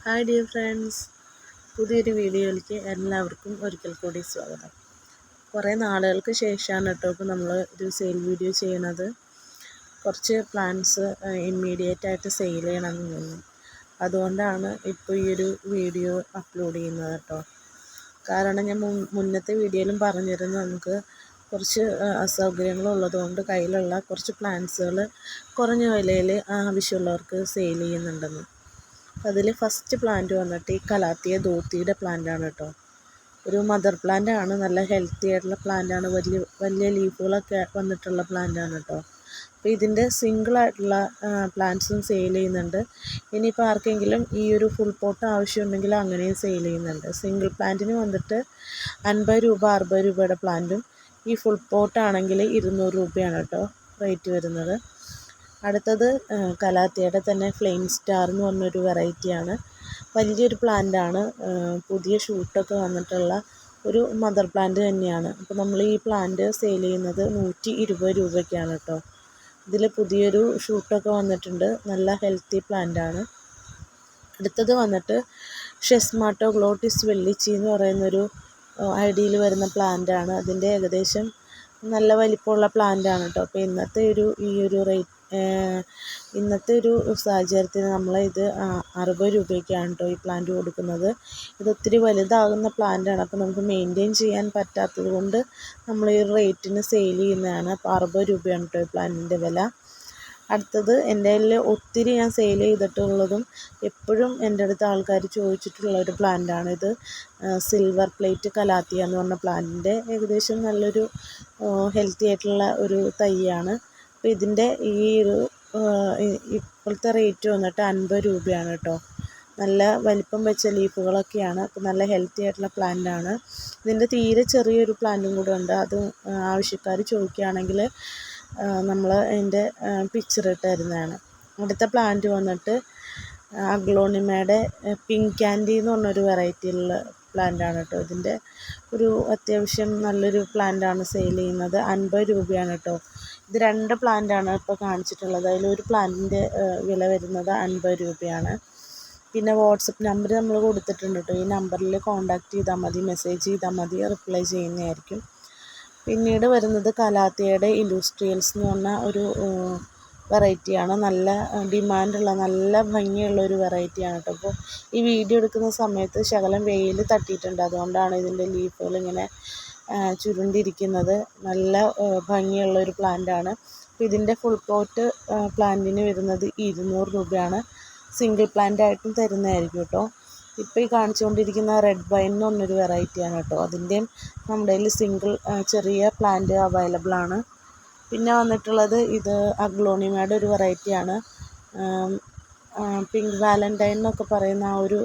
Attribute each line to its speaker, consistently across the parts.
Speaker 1: Hi dear friends, പുതിയൊരു വീഡിയോയിലേക്ക് എല്ലാവർക്കും ഒരിക്കൽ കൂടി സ്വാഗതം. കുറേ നാളുകൾക്ക് ശേഷമാണ് കേട്ടോ ഇപ്പോൾ നമ്മൾ ഒരു സെയിൽ വീഡിയോ ചെയ്യണത്. കുറച്ച് പ്ലാന്റ്സ് ഇമ്മീഡിയറ്റ് ആയിട്ട് സെയിൽ ചെയ്യണമെന്ന് തോന്നുന്നു. അതുകൊണ്ടാണ് ഇപ്പോൾ ഈ ഒരു വീഡിയോ അപ്ലോഡ് ചെയ്യുന്നത് കേട്ടോ. കാരണം ഞാൻ മുന്നത്തെ വീഡിയോയിലും പറഞ്ഞിരുന്നു, നമുക്ക് കുറച്ച് അസൗകര്യങ്ങളുള്ളതുകൊണ്ട് കയ്യിലുള്ള കുറച്ച് പ്ലാന്റ്സുകൾ കുറഞ്ഞ വിലയിൽ ആവശ്യമുള്ളവർക്ക് സെയിൽ ചെയ്യുന്നുണ്ടെന്ന്. അതിൽ ഫസ്റ്റ് പ്ലാന്റ് വന്നിട്ട് ഈ കലാത്തിയ ധോത്തിയുടെ പ്ലാന്റാണ് കേട്ടോ. ഒരു മദർ പ്ലാന്റ് ആണ്, നല്ല ഹെൽത്തി ആയിട്ടുള്ള പ്ലാന്റാണ്, വലിയ ലീഫുകളൊക്കെ വന്നിട്ടുള്ള പ്ലാന്റാണ് കേട്ടോ. അപ്പോൾ ഇതിൻ്റെ സിംഗിളായിട്ടുള്ള പ്ലാന്റ്സും സെയിൽ ചെയ്യുന്നുണ്ട്. ഇനിയിപ്പോൾ ആർക്കെങ്കിലും ഈ ഒരു ഫുൾ പോട്ട് ആവശ്യമുണ്ടെങ്കിൽ അങ്ങനെയും സെയിൽ ചെയ്യുന്നുണ്ട്. സിംഗിൾ പ്ലാന്റിന് വന്നിട്ട് 50 രൂപ 60 രൂപയുടെ പ്ലാന്റും ഈ ഫുൾ പോട്ടാണെങ്കിൽ 200 രൂപയാണ് കേട്ടോ റേറ്റ് വരുന്നത്. അടുത്തത് കലാത്തിയുടെ തന്നെ ഫ്ലെയിം സ്റ്റാർ എന്ന് പറഞ്ഞൊരു വെറൈറ്റിയാണ്. വലിയൊരു പ്ലാന്റാണ്, പുതിയ ഷൂട്ടൊക്കെ വന്നിട്ടുള്ള ഒരു മദർ പ്ലാന്റ് തന്നെയാണ്. അപ്പോൾ നമ്മൾ ഈ പ്ലാന്റ് സെയിൽ ചെയ്യുന്നത് 120 രൂപയ്ക്കാണ് കേട്ടോ. ഇതിൽ പുതിയൊരു ഷൂട്ടൊക്കെ വന്നിട്ടുണ്ട്, നല്ല ഹെൽത്തി പ്ലാന്റാണ്. അടുത്തത് വന്നിട്ട് ഷെസ്മാട്ടോ ഗ്ലോട്ടിസ് വെള്ളിച്ചി എന്ന് പറയുന്നൊരു ഐഡിയയിൽ വരുന്ന പ്ലാന്റാണ്. അതിൻ്റെ ഏകദേശം നല്ല വലിപ്പമുള്ള പ്ലാന്റാണ് കേട്ടോ. അപ്പോൾ ഇന്നത്തെ ഒരു സാഹചര്യത്തിൽ നമ്മൾ ഇത് 60 രൂപയ്ക്കാണ് കേട്ടോ ഈ പ്ലാന്റ് കൊടുക്കുന്നത്. ഇത് ഒത്തിരി വലുതാകുന്ന പ്ലാന്റാണ്, അപ്പോൾ നമുക്ക് മെയിൻറ്റെയിൻ ചെയ്യാൻ പറ്റാത്തത് കൊണ്ട് നമ്മൾ ഈ റേറ്റിന് സെയിൽ ചെയ്യുന്നതാണ്. അപ്പോൾ 60 രൂപയാണ് കേട്ടോ ഈ പ്ലാന്റിൻ്റെ വില. അടുത്തത് എൻ്റെ കയ്യിൽ ഒത്തിരി ഞാൻ സെയിൽ ചെയ്തിട്ടുള്ളതും എപ്പോഴും എൻ്റെ അടുത്ത് ആൾക്കാർ ചോദിച്ചിട്ടുള്ള ഒരു പ്ലാന്റാണ് ഇത്. സിൽവർ പ്ലേറ്റ് കലാത്തിയ എന്ന് പറഞ്ഞ പ്ലാന്റിൻ്റെ ഏകദേശം നല്ലൊരു ഹെൽത്തി ആയിട്ടുള്ള ഒരു തൈയാണ്. അപ്പോൾ ഇതിൻ്റെ ഇപ്പോഴത്തെ റേറ്റ് വന്നിട്ട് 50 രൂപയാണ് കേട്ടോ. നല്ല വലിപ്പം വെച്ച ലീഫുകളൊക്കെയാണ്. അപ്പോൾ നല്ല ഹെൽത്തി ആയിട്ടുള്ള പ്ലാന്റാണ്. ഇതിൻ്റെ തീരെ ചെറിയൊരു പ്ലാന്റും കൂടെ ഉണ്ട്. അത് ആവശ്യക്കാർ ചോദിക്കുകയാണെങ്കിൽ നമ്മൾ അതിൻ്റെ പിക്ചർ ഇട്ട് തരുന്നതാണ്. അടുത്ത പ്ലാന്റ് വന്നിട്ട് അഗ്ലോണിമയുടെ പിങ്ക് ക്യാൻഡി എന്ന് പറഞ്ഞൊരു വെറൈറ്റിയിലുള്ള പ്ലാന്റാണ് കേട്ടോ. ഇതിൻ്റെ ഒരു അത്യാവശ്യം നല്ലൊരു പ്ലാന്റാണ് സെയിൽ ചെയ്യുന്നത്. 50 രൂപയാണ് കേട്ടോ. ഇത് 2 പ്ലാന്റാണ് ഇപ്പോൾ കാണിച്ചിട്ടുള്ളത്. അതിലൊരു പ്ലാന്റിൻ്റെ വില വരുന്നത് 50 രൂപയാണ്. പിന്നെ വാട്സപ്പ് നമ്പർ നമ്മൾ കൊടുത്തിട്ടുണ്ട് കേട്ടോ. ഈ നമ്പറിൽ കോൺടാക്റ്റ് ചെയ്താൽ മതി, മെസ്സേജ് ചെയ്താൽ മതി, റിപ്ലൈ ചെയ്യുന്നതായിരിക്കും. പിന്നീട് വരുന്നത് കലാത്തിയയുടെ ഇൻഡസ്ട്രിയൽസ് എന്ന് പറഞ്ഞ ഒരു വെറൈറ്റിയാണ്. നല്ല ഡിമാൻഡുള്ള നല്ല ഭംഗിയുള്ള ഒരു വെറൈറ്റിയാണ് കേട്ടോ. അപ്പോൾ ഈ വീഡിയോ എടുക്കുന്ന സമയത്ത് ശകലം വെയിൽ തട്ടിയിട്ടുണ്ട്, അതുകൊണ്ടാണ് ഇതിൻ്റെ ലീഫുകൾ ഇങ്ങനെ ചുരുണ്ടിരിക്കുന്നത്. നല്ല ഭംഗിയുള്ള ഒരു പ്ലാന്റാണ്. അപ്പോൾ ഇതിൻ്റെ ഫുൾ പോട്ട് പ്ലാന്റിന് വരുന്നത് 200 രൂപയാണ്. സിംഗിൾ പ്ലാന്റ് ആയിട്ടും തരുന്നതായിരിക്കും കേട്ടോ. ഇപ്പോൾ ഈ കാണിച്ചുകൊണ്ടിരിക്കുന്ന റെഡ് വൈൻ എന്ന് പറഞ്ഞൊരു വെറൈറ്റിയാണ് കേട്ടോ. അതിൻ്റെയും നമ്മുടെ കയ്യിൽ സിംഗിൾ ചെറിയ പ്ലാന്റ് അവൈലബിൾ ആണ്. പിന്നെ വന്നിട്ടുള്ളത് ഇത് അഗ്ലോണിമയുടെ ഒരു വെറൈറ്റിയാണ്. പിങ്ക് വാലൻറ്റൈൻ എന്നൊക്കെ പറയുന്ന ആ ഒരു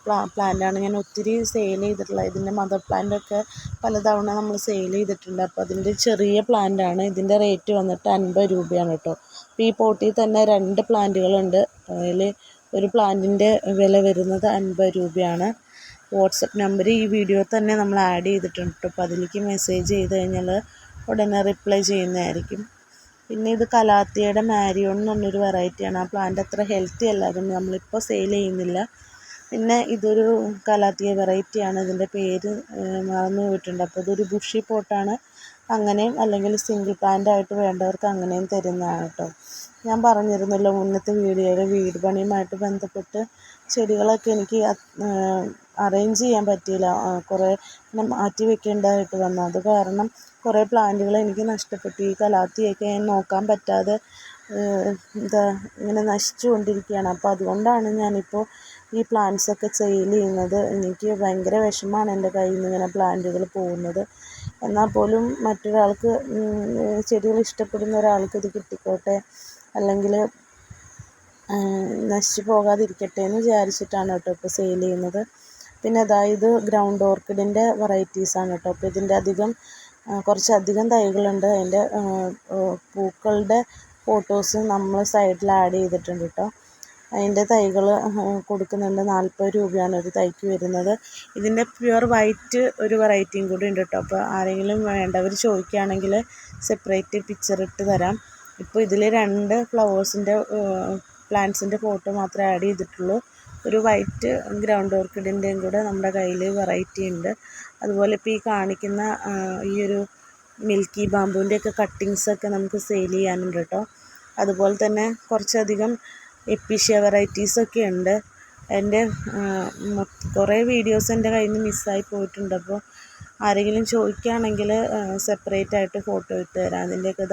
Speaker 1: പ്ലാന്റാണ് ഞാൻ ഒത്തിരി സെയിൽ ചെയ്തിട്ടുള്ളത്. ഇതിൻ്റെ മദർ പ്ലാന്റൊക്കെ പലതവണ നമ്മൾ സെയിൽ ചെയ്തിട്ടുണ്ട്. അപ്പോൾ അതിൻ്റെ ചെറിയ പ്ലാന്റാണ്. ഇതിൻ്റെ റേറ്റ് വന്നിട്ട് 50 രൂപയാണ് കേട്ടോ. അപ്പോൾ ഈ പോട്ടിൽ തന്നെ 2 പ്ലാന്റുകളുണ്ട്. അതിൽ ഒരു പ്ലാന്റിൻ്റെ വില വരുന്നത് 50 രൂപയാണ്. വാട്സപ്പ് നമ്പർ ഈ വീഡിയോ തന്നെ നമ്മൾ ആഡ് ചെയ്തിട്ടുണ്ട് കേട്ടോ. അപ്പോൾ അതിലേക്ക് മെസ്സേജ് ചെയ്ത് കഴിഞ്ഞാൽ ഉടനെ റിപ്ലൈ ചെയ്യുന്നതായിരിക്കും. പിന്നെ ഇത് കലാത്തിയയുടെ മാരിയോൺ എന്ന് പറഞ്ഞൊരു വെറൈറ്റിയാണ്. ആ പ്ലാന്റ് അത്ര ഹെൽത്തി അല്ല, അതുകൊണ്ട് നമ്മളിപ്പോൾ സെയിൽ ചെയ്യുന്നില്ല. പിന്നെ ഇതൊരു കലാത്തിയ വെറൈറ്റിയാണ്. ഇതിൻ്റെ പേര് മറന്നു പോയിട്ടുണ്ട്. അപ്പോൾ ഇതൊരു ബുഷി പോട്ടാണ്. അങ്ങനെയും അല്ലെങ്കിൽ സിംഗിൾ പ്ലാന്റ് ആയിട്ട് വേണ്ടവർക്ക് അങ്ങനെയും തരുന്നതാണ് കേട്ടോ. ഞാൻ പറഞ്ഞിരുന്നല്ലോ മുന്നത്തെ വീഡിയോയിൽ, വീട് പണിയുമായിട്ട് ബന്ധപ്പെട്ട് ചെടികളൊക്കെ എനിക്ക് അറേഞ്ച് ചെയ്യാൻ പറ്റിയില്ല. കുറേ മാറ്റി വെക്കേണ്ടതായിട്ട് വന്നു. അത് കാരണം കുറേ പ്ലാന്റുകൾ എനിക്ക് നഷ്ടപ്പെട്ടു. ഈ കലാത്തിയൊക്കെ ഞാൻ നോക്കാൻ പറ്റാതെ ഇങ്ങനെ നശിച്ചു കൊണ്ടിരിക്കുകയാണ്. അപ്പോൾ അതുകൊണ്ടാണ് ഞാനിപ്പോൾ ഈ പ്ലാന്റ്സൊക്കെ സെയിൽ ചെയ്യുന്നത്. എനിക്ക് ഭയങ്കര വിഷമമാണ് എൻ്റെ കയ്യിൽ നിന്ന് ഇങ്ങനെ പ്ലാന്റുകൾ പോകുന്നത്. എന്നാൽ പോലും മറ്റൊരാൾക്ക് ചെടികൾ ഇഷ്ടപ്പെടുന്ന ഒരാൾക്ക് ഇത് കിട്ടിക്കോട്ടെ, അല്ലെങ്കിൽ നശിച്ചു പോകാതിരിക്കട്ടെ എന്ന് വിചാരിച്ചിട്ടാണ് കേട്ടോ ഇപ്പോൾ സെയിൽ ചെയ്യുന്നത്. പിന്നെ അതായത് ഗ്രൗണ്ട് ഓർക്കിഡിൻ്റെ വെറൈറ്റീസാണ് കേട്ടോ. അപ്പോൾ ഇതിൻ്റെ കുറച്ചധികം തൈകളുണ്ട്. അതിൻ്റെ പൂക്കളുടെ ഫോട്ടോസ് നമ്മൾ സൈഡിൽ ആഡ് ചെയ്തിട്ടുണ്ട് കേട്ടോ. അതിൻ്റെ തൈകൾ കൊടുക്കുന്നുണ്ട്. 40 രൂപയാണ് ഒരു തൈക്ക് വരുന്നത്. ഇതിൻ്റെ പ്യുവർ വൈറ്റ് ഒരു വെറൈറ്റിയും കൂടി ഉണ്ട് കേട്ടോ. അപ്പോൾ ആരെങ്കിലും വേണ്ടവർ ചോദിക്കുകയാണെങ്കിൽ സെപ്പറേറ്റ് പിക്ചർ ഇട്ട് തരാം. ഇപ്പോൾ ഇതിൽ 2 ഫ്ലവേഴ്സിൻ്റെ പ്ലാന്റ്സിൻ്റെ ഫോട്ടോ മാത്രമേ ആഡ് ചെയ്തിട്ടുള്ളൂ. ഒരു വൈറ്റ് ഗ്രൗണ്ട് ഓർക്കിഡിൻ്റെയും കൂടെ നമ്മുടെ കയ്യിൽ വെറൈറ്റി ഉണ്ട്. അതുപോലെ ഇപ്പോൾ ഈ കാണിക്കുന്ന ഈ ഒരു മിൽക്കി ബാമ്പുവിൻ്റെയൊക്കെ കട്ടിങ്സൊക്കെ നമുക്ക് സെയിൽ ചെയ്യാനുണ്ട് കേട്ടോ. അതുപോലെ തന്നെ കുറച്ചധികം എപ്പീഷ്യ വെറൈറ്റീസൊക്കെ ഉണ്ട്. എൻ്റെ കുറേ വീഡിയോസ് എൻ്റെ കയ്യിൽ നിന്ന് മിസ്സായി പോയിട്ടുണ്ട്. അപ്പോൾ ആരെങ്കിലും ചോദിക്കുകയാണെങ്കിൽ സെപ്പറേറ്റ് ആയിട്ട് ഫോട്ടോ ഇട്ട് തരാം. അതിൻ്റെയൊക്കെ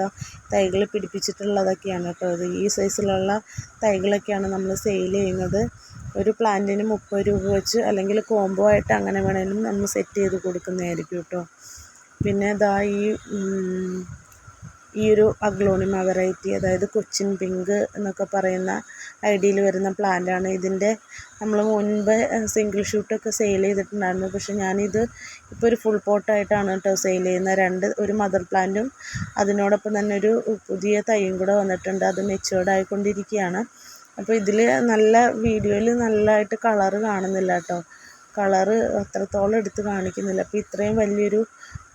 Speaker 1: തൈകൾ പിടിപ്പിച്ചിട്ടുള്ളതൊക്കെയാണ് കേട്ടോ. ഇത് ഈ സൈസിലുള്ള തൈകളൊക്കെയാണ് നമ്മൾ സെയിൽ ചെയ്യുന്നത്. ഒരു പ്ലാന്റിന് 30 രൂപ വെച്ച്, അല്ലെങ്കിൽ കോംബോ ആയിട്ട് അങ്ങനെ വേണമെങ്കിലും നമ്മൾ സെറ്റ് ചെയ്ത് കൊടുക്കുന്നതായിരിക്കും കേട്ടോ. പിന്നെ ഈ ഒരു അഗ്ലോണിമ വെറൈറ്റി, അതായത് കൊച്ചിൻ പിങ്ക് എന്നൊക്കെ പറയുന്ന ഐഡിയയിൽ വരുന്ന പ്ലാന്റാണ്. ഇതിൻ്റെ നമ്മൾ മുൻപ് സിംഗിൾ ഷൂട്ടൊക്കെ സെയിൽ ചെയ്തിട്ടുണ്ടായിരുന്നു. പക്ഷേ ഞാനിത് ഇപ്പോൾ ഒരു ഫുൾ പോട്ടായിട്ടാണ് കേട്ടോ സെയിൽ ചെയ്യുന്നത്. ഒരു മദർ പ്ലാന്റും അതിനോടൊപ്പം തന്നെ ഒരു പുതിയ തൈയും കൂടെ വന്നിട്ടുണ്ട്. അത് മെച്ചുവേർഡ് ആയിക്കൊണ്ടിരിക്കുകയാണ്. അപ്പോൾ ഇതിൽ വീഡിയോയിൽ നല്ലതായിട്ട് കളറ് കാണുന്നില്ല കേട്ടോ. കളറ് അത്രത്തോളം എടുത്ത് കാണിക്കുന്നില്ല. അപ്പോൾ ഇത്രയും വലിയൊരു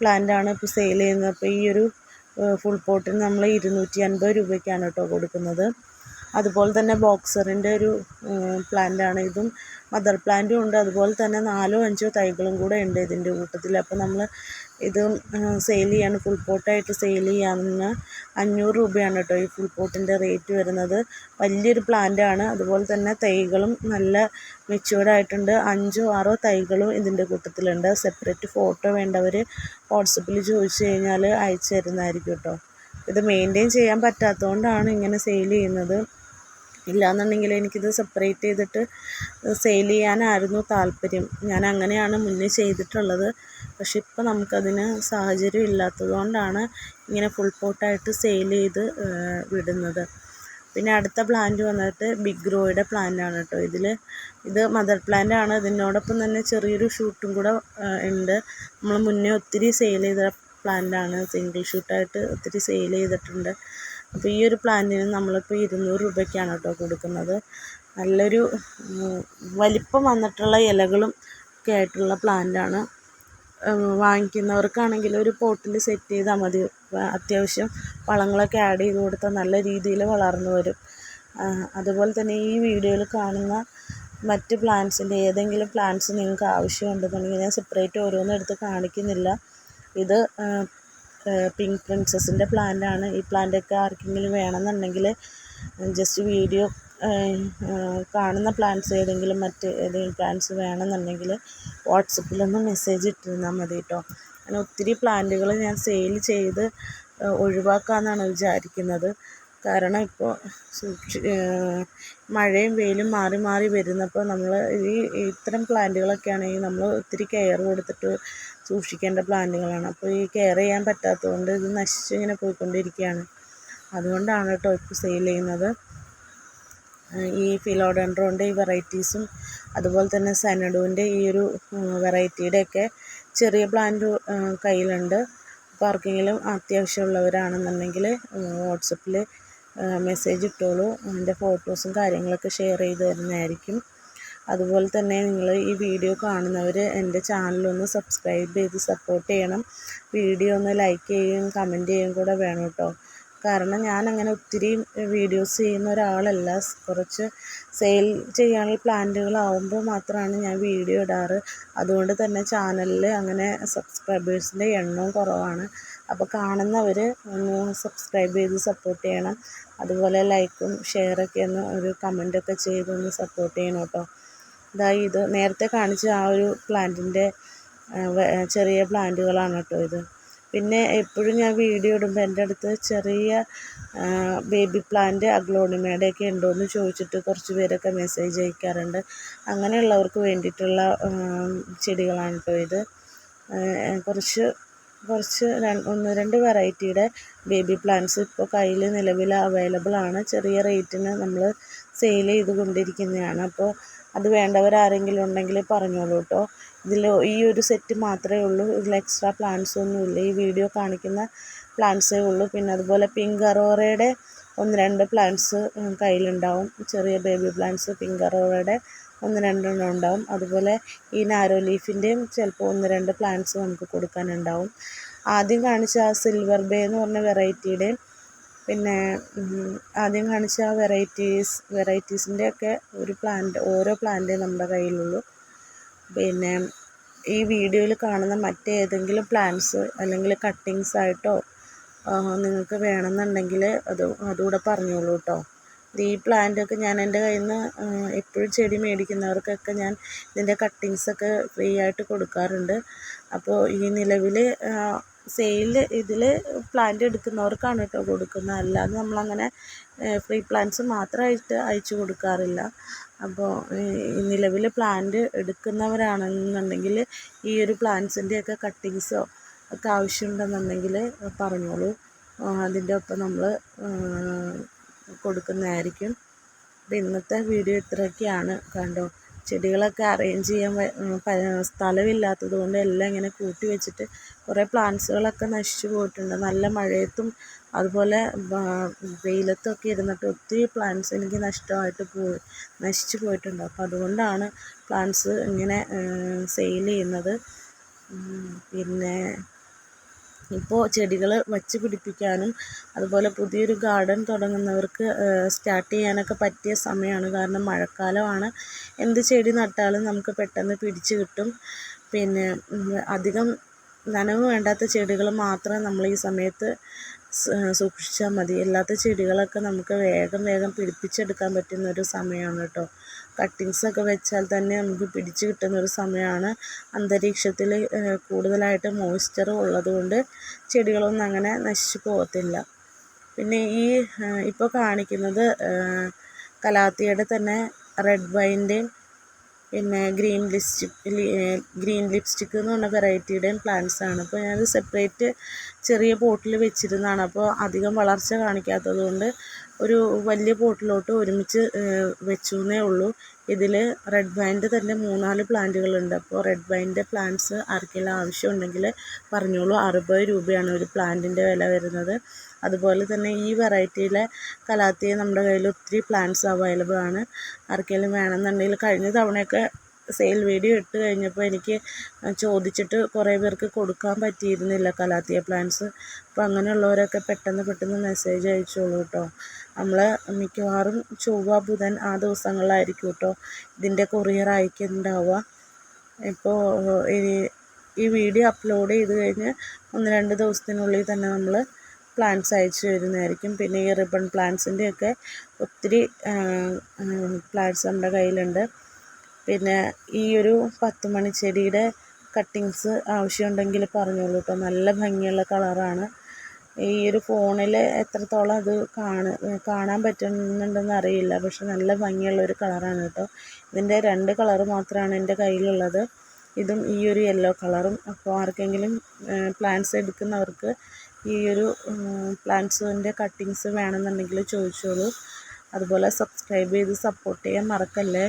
Speaker 1: പ്ലാന്റാണ് ഇപ്പോൾ സെയിൽ ചെയ്യുന്നത്. അപ്പോൾ ഈ ഒരു ഫുൾ പോട്ടിന് നമ്മൾ 250 രൂപയ്ക്കാണ് കേട്ടോ കൊടുക്കുന്നത്. അതുപോലെ തന്നെ ബോക്സറിൻ്റെ ഒരു പ്ലാന്റാണ്. ഇതും മദർ പ്ലാന്റും ഉണ്ട്. അതുപോലെ തന്നെ 4 or 5 തൈകളും കൂടെ ഉണ്ട് ഇതിൻ്റെ കൂട്ടത്തിൽ. അപ്പോൾ നമ്മൾ ഇത് സെയിൽ ചെയ്യാണ്, ഫുൾ പോട്ടായിട്ട് സെയിൽ ചെയ്യാമെന്ന് 500 രൂപയാണ് കേട്ടോ ഈ ഫുൾ പോട്ടിൻ്റെ റേറ്റ് വരുന്നത്. വലിയൊരു പ്ലാന്റാണ്. അതുപോലെ തന്നെ തൈകളും നല്ല മെച്യൂർഡ് ആയിട്ടുണ്ട്. 5 or 6 തൈകളും ഇതിൻ്റെ കൂട്ടത്തിലുണ്ട്. സെപ്പറേറ്റ് ഫോട്ടോ വേണ്ടവർ വാട്സപ്പിൽ ചോദിച്ചു കഴിഞ്ഞാൽ അയച്ചു തരുന്നതായിരിക്കും കേട്ടോ. ഇത് മെയിൻറ്റെയിൻ ചെയ്യാൻ പറ്റാത്തതുകൊണ്ടാണ് ഇങ്ങനെ സെയിൽ ചെയ്യുന്നത്. ഇല്ലയെന്നുണ്ടെങ്കിൽ എനിക്കിത് സെപ്പറേറ്റ് ചെയ്തിട്ട് സെയിൽ ചെയ്യാനായിരുന്നു താല്പര്യം. ഞാൻ അങ്ങനെയാണ് മുന്നേ ചെയ്തിട്ടുള്ളത്. പക്ഷെ ഇപ്പോൾ നമുക്കതിന് സാഹചര്യം ഇല്ലാത്തത് കൊണ്ടാണ് ഇങ്ങനെ ഫുൾ പോട്ടായിട്ട് സെയിൽ ചെയ്ത് വിടുന്നത്. പിന്നെ അടുത്ത പ്ലാന്റ് വന്നിട്ട് ബിഗ് റോയുടെ പ്ലാന്റാണ് കേട്ടോ. ഇത് മദർ പ്ലാന്റ് ആണ്. ഇതിനോടൊപ്പം തന്നെ ചെറിയൊരു ഷൂട്ടും കൂടെ ഉണ്ട്. നമ്മൾ മുന്നേ ഒത്തിരി സെയിൽ ചെയ്ത പ്ലാന്റാണ്. സിംഗിൾ ഷൂട്ടായിട്ട് ഒത്തിരി സെയിൽ ചെയ്തിട്ടുണ്ട്. അപ്പോൾ ഈ ഒരു പ്ലാന്റിന് നമ്മളിപ്പോൾ 200 രൂപയ്ക്കാണ് കേട്ടോ കൊടുക്കുന്നത്. നല്ലൊരു വലിപ്പം വന്നിട്ടുള്ള ഇലകളും ഒക്കെ ആയിട്ടുള്ള പ്ലാന്റാണ്. വാങ്ങിക്കുന്നവർക്കാണെങ്കിൽ ഒരു പോട്ടിൽ സെറ്റ് ചെയ്താൽ മതി. അത്യാവശ്യം വളങ്ങളൊക്കെ ആഡ് ചെയ്ത് കൊടുത്താൽ നല്ല രീതിയിൽ വളർന്നു വരും. അതുപോലെ തന്നെ ഈ വീഡിയോയിൽ കാണുന്ന മറ്റ് പ്ലാന്റ്സിൻ്റെ ഏതെങ്കിലും പ്ലാന്റ്സ് നിങ്ങൾക്ക് ആവശ്യമുണ്ടെന്നുണ്ടെങ്കിൽ ഞാൻ സെപ്പറേറ്റ് ഓരോന്നും എടുത്ത് കാണിക്കുന്നില്ല. ഇത് പിങ്ക് പ്രിൻസസിൻ്റെ പ്ലാന്റാണ്. ഈ പ്ലാന്റൊക്കെ ആർക്കെങ്കിലും വേണമെന്നുണ്ടെങ്കിൽ ജസ്റ്റ് വീഡിയോ കാണുന്ന പ്ലാന്റ്സ് ഏതെങ്കിലും പ്ലാന്റ്സ് വേണമെന്നുണ്ടെങ്കിൽ വാട്സപ്പിലൊന്ന് മെസ്സേജ് ഇട്ടിരുന്നാൽ മതി കേട്ടോ. അങ്ങനെ ഒത്തിരി പ്ലാന്റുകൾ ഞാൻ സെയിൽ ചെയ്ത് ഒഴിവാക്കാമെന്നാണ് വിചാരിക്കുന്നത്. കാരണം ഇപ്പോൾ മഴയും വെയിലും മാറി മാറി വരുന്നപ്പോൾ നമ്മൾ ഇത്തരം പ്ലാന്റുകളൊക്കെ ആണെങ്കിൽ നമ്മൾ ഒത്തിരി കെയർ കൊടുത്തിട്ട് സൂക്ഷിക്കേണ്ട പ്ലാന്റുകളാണ്. അപ്പോൾ ഈ കെയർ ചെയ്യാൻ പറ്റാത്തതുകൊണ്ട് ഇത് നശിച്ചിങ്ങനെ പോയിക്കൊണ്ടിരിക്കുകയാണ്. അതുകൊണ്ടാണ് കേട്ടോ ഇപ്പോൾ സെയിൽ ചെയ്യുന്നത്. ഈ ഫിലോഡെൻഡ്രോൻ്റെ ഈ വെറൈറ്റീസും അതുപോലെ തന്നെ സെനഡുവിൻ്റെ ഈ ഒരു വെറൈറ്റിയുടെയൊക്കെ ചെറിയ പ്ലാന്റ് കയ്യിലുണ്ട്. അപ്പോൾ ആർക്കെങ്കിലും അത്യാവശ്യമുള്ളവരാണെന്നുണ്ടെങ്കിൽ വാട്സപ്പിൽ മെസ്സേജ് ഇട്ടോളൂ. അതിൻ്റെ ഫോട്ടോസും കാര്യങ്ങളൊക്കെ ഷെയർ ചെയ്ത് തരുന്നതായിരിക്കും. അതുപോലെ തന്നെ നിങ്ങൾ ഈ വീഡിയോ കാണുന്നവർ എൻ്റെ ചാനലൊന്ന് സബ്സ്ക്രൈബ് ചെയ്ത് സപ്പോർട്ട് ചെയ്യണം. വീഡിയോ ഒന്ന് ലൈക്ക് ചെയ്യുകയും കമൻറ്റ് ചെയ്യുകയും കൂടെ വേണം കേട്ടോ. കാരണം ഞാനങ്ങനെ ഒത്തിരി വീഡിയോസ് ചെയ്യുന്ന ഒരാളല്ല. കുറച്ച് സെയിൽ ചെയ്യാനുള്ള പ്ലാന്റുകളാവുമ്പോൾ മാത്രമാണ് ഞാൻ വീഡിയോ ഇടാറ്. അതുകൊണ്ട് തന്നെ ചാനലിൽ അങ്ങനെ സബ്സ്ക്രൈബേഴ്സിൻ്റെ എണ്ണവും കുറവാണ്. അപ്പോൾ കാണുന്നവർ ഒന്ന് സബ്സ്ക്രൈബ് ചെയ്ത് സപ്പോർട്ട് ചെയ്യണം. അതുപോലെ ലൈക്കും ഷെയറൊക്കെ ഒരു കമൻറ്റൊക്കെ ചെയ്തൊന്ന് സപ്പോർട്ട് ചെയ്യണം കേട്ടോ. ഇത് നേരത്തെ കാണിച്ച ആ ഒരു പ്ലാന്റിൻ്റെ ചെറിയ പ്ലാന്റുകളാണ് കേട്ടോ ഇത്. പിന്നെ എപ്പോഴും ഞാൻ വീഡിയോ ഇടുമ്പോൾ എൻ്റെ അടുത്ത് ചെറിയ ബേബി പ്ലാന്റ് അഗ്ലോണിമയുടെയൊക്കെ ഉണ്ടോയെന്ന് ചോദിച്ചിട്ട് കുറച്ച് പേരൊക്കെ മെസ്സേജ് അയക്കാറുണ്ട്. അങ്ങനെയുള്ളവർക്ക് വേണ്ടിയിട്ടുള്ള ചെടികളാണ് കേട്ടോ ഇത്. കുറച്ച് 1-2 വെറൈറ്റിയുടെ ബേബി പ്ലാന്റ്സ് ഇപ്പോൾ കയ്യിൽ നിലവിൽ അവൈലബിൾ ആണ്. ചെറിയ റേറ്റിന് നമ്മൾ സെയിൽ ചെയ്ത് കൊണ്ടിരിക്കുന്നതാണ്. അപ്പോൾ അത് വേണ്ടവരാരെങ്കിലും ഉണ്ടെങ്കിൽ പറഞ്ഞോളൂ കേട്ടോ. ഈ ഒരു സെറ്റ് മാത്രമേ ഉള്ളൂ. ഇതിൽ എക്സ്ട്രാ പ്ലാന്റ്സ് ഒന്നുമില്ല. ഈ വീഡിയോ കാണിക്കുന്ന പ്ലാന്റ്സേ ഉള്ളൂ. പിന്നെ അതുപോലെ പിങ്ക് അറോറയുടെ 1-2 പ്ലാന്റ്സ് കയ്യിലുണ്ടാവും. ചെറിയ ബേബി പ്ലാന്റ്സ് പിങ്ക് അറോറയുടെ 1-2 ഉണ്ടാവും. അതുപോലെ ഈ നാരോ ലീഫിൻ്റെയും ചിലപ്പോൾ 1-2 പ്ലാന്റ്സ് നമുക്ക് കൊടുക്കാനുണ്ടാവും. ആദ്യം കാണിച്ച ആ സിൽവർ ബേ എന്ന് പറഞ്ഞ വെറൈറ്റിയുടെയും പിന്നെ ആദ്യം കാണിച്ച വെറൈറ്റീസിൻ്റെയൊക്കെ ഒരു പ്ലാന്റ്, ഓരോ പ്ലാന്റേ നമ്മുടെ കയ്യിലുള്ളൂ. പിന്നെ ഈ വീഡിയോയിൽ കാണുന്ന മറ്റേതെങ്കിലും പ്ലാന്റ്സ് അല്ലെങ്കിൽ കട്ടിങ്സ് ആയിട്ടോ നിങ്ങൾക്ക് വേണമെന്നുണ്ടെങ്കിൽ അതുകൂടെ പറഞ്ഞോളൂ കേട്ടോ. ഈ പ്ലാന്റൊക്കെ ഞാൻ എൻ്റെ കയ്യിൽ നിന്ന് എപ്പോഴും ചെടി മേടിക്കുന്നവർക്കൊക്കെ ഞാൻ ഇതിൻ്റെ കട്ടിങ്സൊക്കെ ഫ്രീ ആയിട്ട് കൊടുക്കാറുണ്ട്. അപ്പോൾ ഈ നിലവിൽ ഇതിൽ പ്ലാന്റ് എടുക്കുന്നവർക്കാണ് കേട്ടോ കൊടുക്കുന്നത്. അല്ലാതെ നമ്മളങ്ങനെ ഫ്രീ പ്ലാന്റ്സ് മാത്രമായിട്ട് അയച്ചു കൊടുക്കാറില്ല. അപ്പോൾ നിലവിൽ പ്ലാന്റ് എടുക്കുന്നവരാണെന്നുണ്ടെങ്കിൽ ഈ ഒരു പ്ലാന്റ്സിൻ്റെയൊക്കെ കട്ടിങ്സോ ഒക്കെ ആവശ്യമുണ്ടെന്നുണ്ടെങ്കിൽ പറഞ്ഞോളൂ. അതിൻ്റെ ഒപ്പം നമ്മൾ കൊടുക്കുന്നതായിരിക്കും. അപ്പോൾ ഇന്നത്തെ വീഡിയോ ഇത്രയൊക്കെയാണ്. കണ്ടോ, ചെടികളൊക്കെ അറേഞ്ച് ചെയ്യാൻ സ്ഥലമില്ലാത്തത് കൊണ്ട് എല്ലാം ഇങ്ങനെ കൂട്ടി വെച്ചിട്ട് കുറേ പ്ലാന്റ്സുകളൊക്കെ നശിച്ചു പോയിട്ടുണ്ട്. നല്ല മഴയത്തും അതുപോലെ വെയിലത്തൊക്കെ ഇരുന്നിട്ട് ഒത്തിരി പ്ലാന്റ്സ് എനിക്ക് നശിച്ചു പോയിട്ടുണ്ട്. അപ്പോൾ അതുകൊണ്ടാണ് പ്ലാന്റ്സ് ഇങ്ങനെ സെയിൽ ചെയ്യുന്നത്. പിന്നെ ഇപ്പോൾ ചെടികൾ വച്ച് പിടിപ്പിക്കാനും അതുപോലെ പുതിയൊരു ഗാർഡൻ തുടങ്ങുന്നവർക്ക് സ്റ്റാർട്ട് ചെയ്യാനൊക്കെ പറ്റിയ സമയമാണ്. കാരണം മഴക്കാലമാണ്. എന്ത് ചെടി നട്ടാലും നമുക്ക് പെട്ടെന്ന് പിടിച്ച് കിട്ടും. പിന്നെ അധികം നനവ് വേണ്ടാത്ത ചെടികൾ മാത്രം നമ്മൾ ഈ സമയത്ത് സൂക്ഷിച്ചാൽ മതി. അല്ലാത്ത ചെടികളൊക്കെ നമുക്ക് വേഗം പിടിപ്പിച്ചെടുക്കാൻ പറ്റുന്നൊരു സമയമാണ് കേട്ടോ. കട്ടിങ്സൊക്കെ വെച്ചാൽ തന്നെ നമുക്ക് പിടിച്ച് കിട്ടുന്നൊരു സമയമാണ്. അന്തരീക്ഷത്തിൽ കൂടുതലായിട്ട് മോയ്സ്ചർ ഉള്ളതുകൊണ്ട് ചെടികളൊന്നും അങ്ങനെ നശിച്ചു പോകത്തില്ല. പിന്നെ ഇപ്പോൾ കാണിക്കുന്നത് കലാത്തിയുടെ തന്നെ റെഡ് വൈൻ്റെയും പിന്നെ ഗ്രീൻ ലിപ്സ്റ്റിക് എന്ന് പറഞ്ഞ വെറൈറ്റിയുടെയും പ്ലാന്റ്സ് ആണ്. അപ്പോൾ ഞാനത് സെപ്പറേറ്റ് ചെറിയ പോട്ടിൽ വെച്ചിരുന്നതാണ്. അപ്പോൾ അധികം വളർച്ച കാണിക്കാത്തത് കൊണ്ട് ഒരു വലിയ പോട്ടിലോട്ട് ഒരുമിച്ച് വെച്ചു എന്നേ ഉള്ളൂ. ഇതിൽ റെഡ് വൈൻ്റെ തന്നെ 3-4 പ്ലാന്റുകളുണ്ട്. അപ്പോൾ റെഡ് വൈൻ്റെ പ്ലാന്റ്സ് ആർക്കെങ്കിലും ആവശ്യമുണ്ടെങ്കിൽ പറഞ്ഞോളൂ. 60 രൂപയാണ് ഒരു പ്ലാന്റിൻ്റെ വില വരുന്നത്. അതുപോലെ തന്നെ ഈ വെറൈറ്റിയിലെ കലാത്തിയ നമ്മുടെ കയ്യിൽ ഒത്തിരി പ്ലാന്റ്സ് അവൈലബിൾ ആണ്. ആർക്കെങ്കിലും വേണമെന്നുണ്ടെങ്കിൽ കഴിഞ്ഞ തവണയൊക്കെ സെയിൽ വീഡിയോ ഇട്ട് കഴിഞ്ഞപ്പോൾ എനിക്ക് ചോദിച്ചിട്ട് കുറേ പേർക്ക് കൊടുക്കാൻ പറ്റിയിരുന്നില്ല കലാത്തിയ പ്ലാന്റ്സ്. അപ്പോൾ അങ്ങനെയുള്ളവരൊക്കെ പെട്ടെന്ന് മെസ്സേജ് അയച്ചോളൂ കേട്ടോ. നമ്മൾ മിക്കവാറും ചൊവ്വ, ബുധൻ ആ ദിവസങ്ങളിലായിരിക്കും കേട്ടോ ഇതിൻ്റെ കൊറിയർ അയക്കുന്നുണ്ടാവുക. ഇപ്പോൾ ഈ വീഡിയോ അപ്ലോഡ് ചെയ്ത് കഴിഞ്ഞ് 1-2 ദിവസത്തിനുള്ളിൽ തന്നെ നമ്മൾ പ്ലാന്റ്സ് അയച്ചു തരുന്നതായിരിക്കും. പിന്നെ ഈ റിബൺ പ്ലാന്റ്സിൻ്റെയൊക്കെ ഒത്തിരി പ്ലാന്റ്സ് നമ്മുടെ കയ്യിലുണ്ട്. പിന്നെ ഈ ഒരു 10 മണിച്ചെടിയുടെ കട്ടിങ്സ് ആവശ്യമുണ്ടെങ്കിൽ പറഞ്ഞോളൂ കേട്ടോ. നല്ല ഭംഗിയുള്ള കളറാണ്. ഈ ഒരു ഫോണിൽ എത്രത്തോളം അത് കാണാൻ പറ്റുന്നുണ്ടെന്ന് അറിയില്ല. പക്ഷെ നല്ല ഭംഗിയുള്ളൊരു കളറാണ് കേട്ടോ. ഇതിൻ്റെ 2 കളറ് മാത്രമാണ് എൻ്റെ കയ്യിലുള്ളത്. ഇതും ഈ ഒരു യെല്ലോ കളറും. അപ്പോൾ ആർക്കെങ്കിലും പ്ലാന്റ്സ് എടുക്കുന്നവർക്ക് ഈ ഒരു പ്ലാന്റ്സിൻ്റെ കട്ടിങ്സ് വേണമെന്നുണ്ടെങ്കിൽ ചോദിച്ചോളൂ. അതുപോലെ സബ്സ്ക്രൈബ് ചെയ്ത് സപ്പോർട്ട് ചെയ്യാൻ മറക്കല്ലേ.